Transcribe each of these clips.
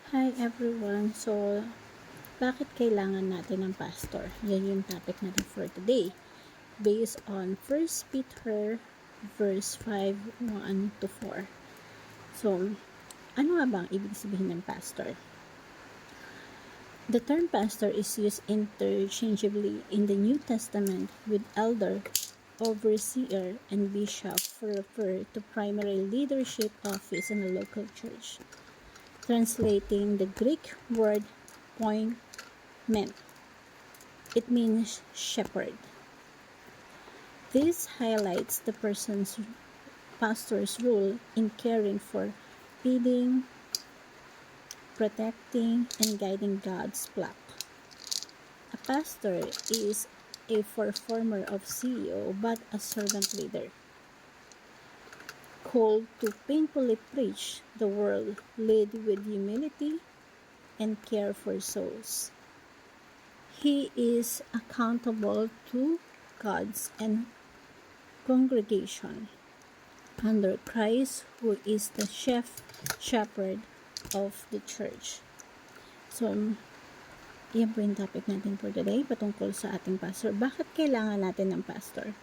Hi everyone! So, bakit kailangan natin ng pastor? Yan yung topic natin for today. Based on 1 Peter verse 5, 1 to 4. So, ano nga ba ang ibig sabihin ng pastor? The term pastor is used interchangeably in the New Testament with elder, overseer, and bishop for refer to primary leadership office in a local church. Translating the Greek word poimen, it means shepherd. This highlights the pastor's role in caring for, feeding, protecting, and guiding God's flock. A pastor is a forerunner of CEO but a servant leader, called to painfully preach the word, lead with humility, and care for souls. He is accountable to God's and congregation under Christ, who is the shepherd of the church. So, yan po yung topic natin for today patungkol sa ating pastor. Bakit kailangan natin ng pastor?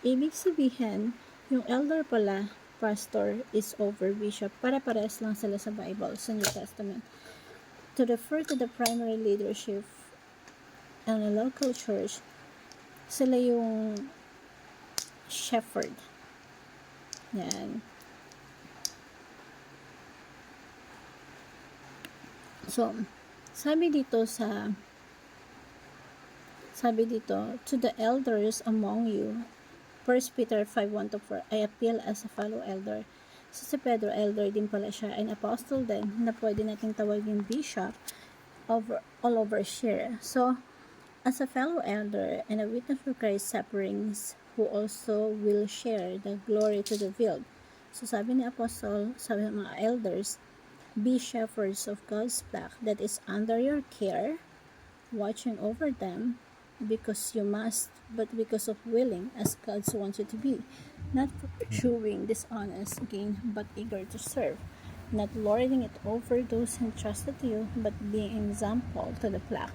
Ibig sabihin, yung elder pala, pastor is over bishop. Para-pares lang sila sa Bible, sa New Testament. To refer to the primary leadership in a local church, sila yung shepherd. Yan. So, sabi dito, to the elders among you, 1 Peter 5:1-4, I appeal as a fellow elder. So, si Pedro, elder din pala siya, and apostle din, na pwede nating tawagin bishop, all over share. So, as a fellow elder and a witness for Christ's sufferings, who also will share the glory to the revealed. So, sabi ni apostle, sabi ng mga elders, be shepherds of God's flock that is under your care, watching over them, because you must, but because of willing, as God wants you to be, not pursuing dishonest gain, but eager to serve, not lording it over those entrusted to you, but being an example to the flock.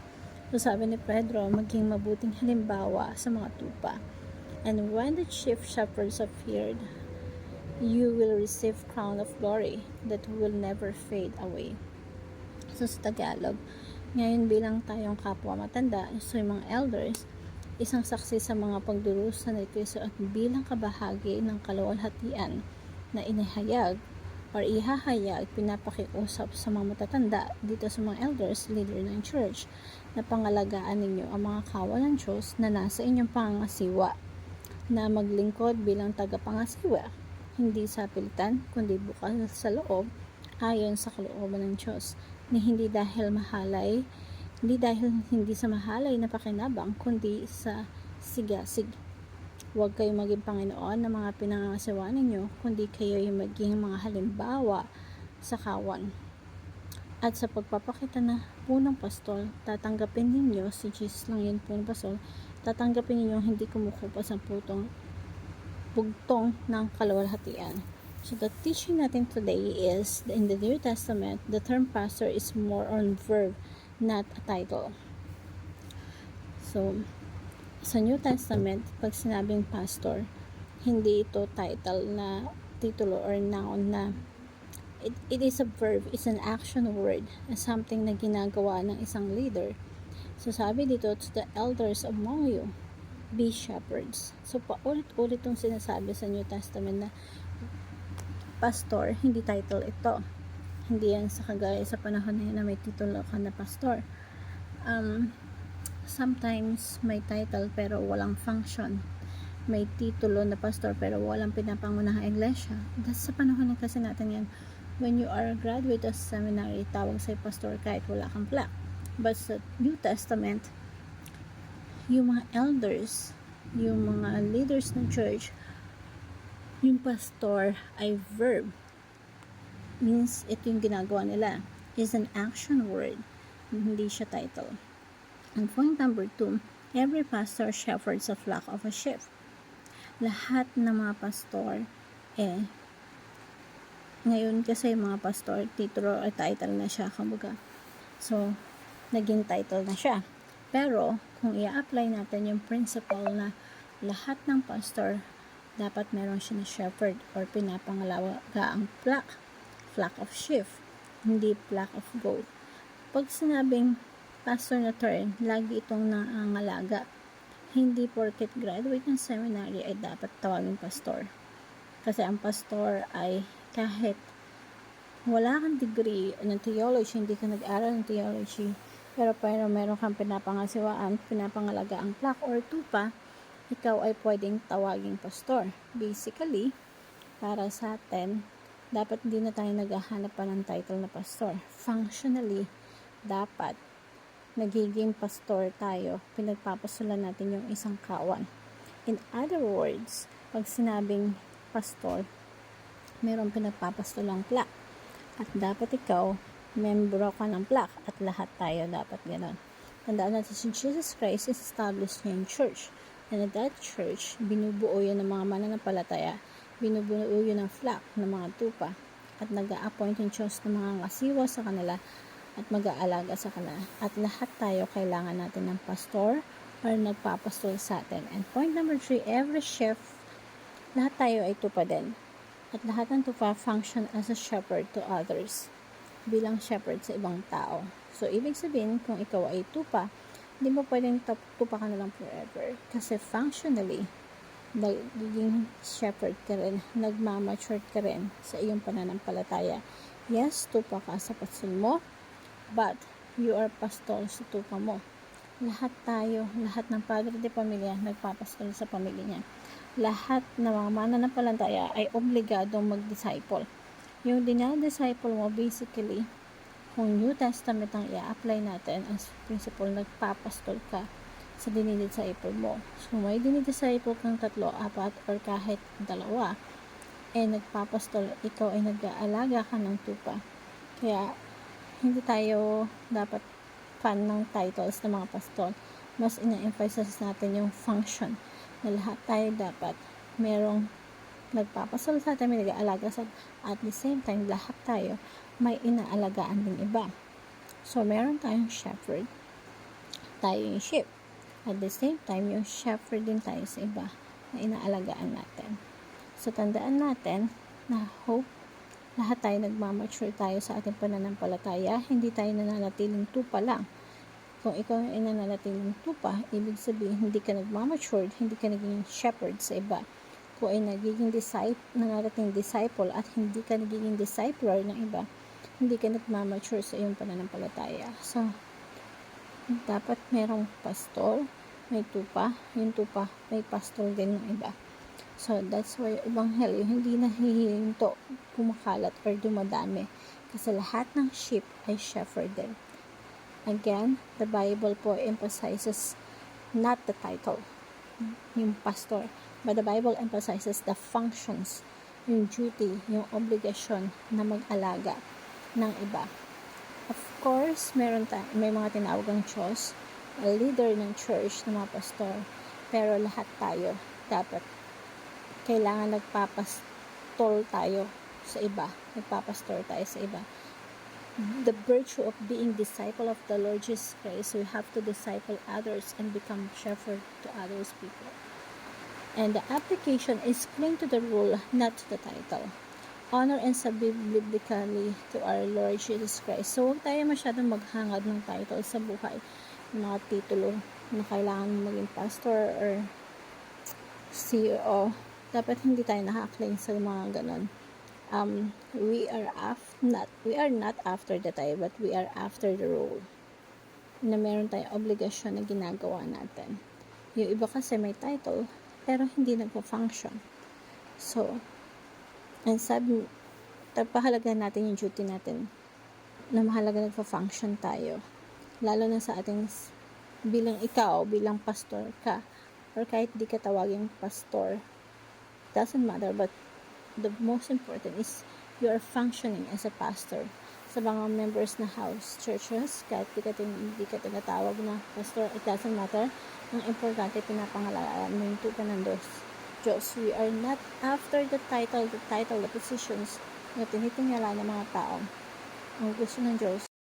So sabi ni Pedro, maging mabuting halimbawa sa mga tupa. And when the chief shepherds appeared, you will receive crown of glory that will never fade away. So sa Tagalog, ngayon bilang tayong kapwa matanda, so yung mga elders, isang saksi sa mga pagdurusa ni Kristo at bilang kabahagi ng kaluwalhatian na inihayag or ihahayag, pinapakiusap sa mga matatanda dito sa mga elders, leader ng church, na pangalagaan ninyo ang mga kawalan Diyos na nasa inyong pangasiwa, na maglingkod bilang tagapangasiwa, hindi sa pilitan, kundi bukas sa loob, ayon sa kalooban ng Diyos, na hindi dahil hindi sa mahalay na pakinabang, kundi sa sigasig. Huwag kayo maging Panginoon ng mga pinangangasiwa ninyo, kundi kayo yung maging mga halimbawa sa kawan. At sa pagpapakita na punong pastol, tatanggapin ninyo, si Jesus lang yun punong pastol, tatanggapin ninyo hindi kumukupas ang bugtong ng kaluwalhatian. So the teaching natin today is, in the New Testament, the term pastor is more on verb, not a title. So, sa New Testament, pag sinabing pastor, hindi ito title na titulo or noun na it is a verb, it's an action word, something na ginagawa ng isang leader. So sabi dito, to the elders among you, be shepherds. So paulit-ulit itong sinasabi sa New Testament na pastor, hindi title ito. Hindi yan sa kagaya sa panahon na may titulo ka na pastor. Sometimes may title pero walang function. May titulo na pastor pero walang pinapangunahang iglesia. That's sa panahon na kasi natin yan. When you are a graduate of seminary, tawag sa'yo pastor kahit wala kang plaque. But sa New Testament, yung mga elders, yung mga leaders ng church, yung pastor ay verb. Means ito yung ginagawa nila. Is an action word. Hindi siya title. And point number 2, every pastor shepherds a flock of a sheep. Lahat ng mga pastor Ngayon kasi mga pastor, titulo or title na siya, kumbaga. So, naging title na siya. Pero, kung i-apply natin yung principle na lahat ng pastor, dapat meron siya na shepherd or pinapangalagaan flock of sheep, hindi flock of goat. Pag sinabing pastor na term, lagi itong nangangalaga. Hindi porket graduate ng seminary ay dapat tawagin pastor. Kasi ang pastor ay kahit wala kang degree ng theology, hindi ka nag-aral ng theology, pero meron kang pinapangalagaan flock or tupa, ikaw ay pwedeng tawaging pastor. Basically, para sa atin, dapat hindi na tayo naghahanap pa ng title na pastor. Functionally, dapat nagiging pastor tayo, pinagpapasulan natin yung isang kawan. In other words, pag sinabing pastor, mayroong pinagpapastulang plaque. At dapat ikaw, membro ka ng plaque. At lahat tayo dapat gano'n. Tandaan natin si Jesus Christ is established niya yung church. And at that church, binubuo yun ng mga mananampalataya. Binubuo yun ng flock, ng mga tupa. At nag-a-appoint yung Diyos ng mga ngasiwa sa kanila at mag-aalaga sa kanila. At lahat tayo kailangan natin ng pastor or nagpapastol sa atin. And point number 3, every chef, lahat tayo ay tupa din. At lahat ng tupa function as a shepherd to others. Bilang shepherd sa ibang tao. So, ibig sabihin, kung ikaw ay tupa, hindi mo pwedeng tupa ka na lang forever. Kasi functionally, nagiging shepherd ka rin, nagmamature ka rin sa iyong pananampalataya. Yes, tupa ka sa pastol mo, but you are pastor sa tupa mo. Lahat tayo, lahat ng padre de pamilya, nagpapastol sa pamilya niya. Lahat ng mga mananampalataya ay obligadong mag-disciple. Yung dinadisciple mo, basically, kung New Testament ang i-apply natin as principle, nagpapastol ka sa dinidisciple mo. So, may dinidisciple kang 3, 4, or kahit 2, nagpapastol, ikaw ay nag-aalaga ka ng tupa. Kaya, hindi tayo dapat fan ng titles ng mga pastor. Mas ina-emphasize natin yung function na lahat tayo dapat merong nagpapastol sa atin, may nag-aalaga sa at the same time, lahat tayo may inaalagaan din iba. So, meron tayong shepherd, tayo yung sheep. At the same time, yung shepherd din tayo sa iba na inaalagaan natin. So, tandaan natin na hope, lahat tayo nagmamature tayo sa ating pananampalataya. Hindi tayo nananatiling tupa lang. Kung ikaw ay nananatiling tupa, ibig sabihin, hindi ka nagmamature, hindi ka naging shepherd sa iba. Kung ay nagiging nananating disciple at hindi ka nagiging discipler ng iba, hindi ka nagmamature sa iyong pananampalataya. So, dapat merong pastor, may tupa, yung tupa, may pastor din ng iba. So, that's why ebanghelyo hindi nahihinto, kumakalat or dumadami. Kasi lahat ng sheep ay shepherd din. Again, the Bible po emphasizes not the title, yung pastor, but the Bible emphasizes the functions, yung duty, yung obligasyon na mag-alaga ng iba. Of course, may mga tinawagang Diyos, a leader ng church, ng mga pastor, pero lahat tayo dapat kailangan nagpapastol tayo sa iba, nagpapastor tayo sa iba. The virtue of being disciple of the Lord Jesus Christ, we have to disciple others and become shepherd to others people. And the application is cling to the rule, not to the title. Honor and submit biblically to our Lord Jesus Christ. So, huwag tayo masyadong maghangad ng title sa buhay. Mga titulo na kailangan maging pastor or CEO. Dapat hindi tayo nakakling sa mga ganon. We are not after the title, but we are after the role. Na meron tayong obligasyon na ginagawa natin. Yung iba kasi may title, pero hindi nagpo-function. So, and pahalagahan natin yung duty natin na mahalaga nagpo-function tayo. Lalo na sa ating bilang pastor ka, or kahit di ka tawaging pastor, doesn't matter, but the most important is you are functioning as a pastor sa mga members na house churches. Kahit hindi ka tinatawag na pastor, it doesn't matter. Ang importante, pinapangalagaan mo yung tupa ng Diyos. We are not after the title, the positions, na tinitingala ng mga tao ang gusto ng Diyos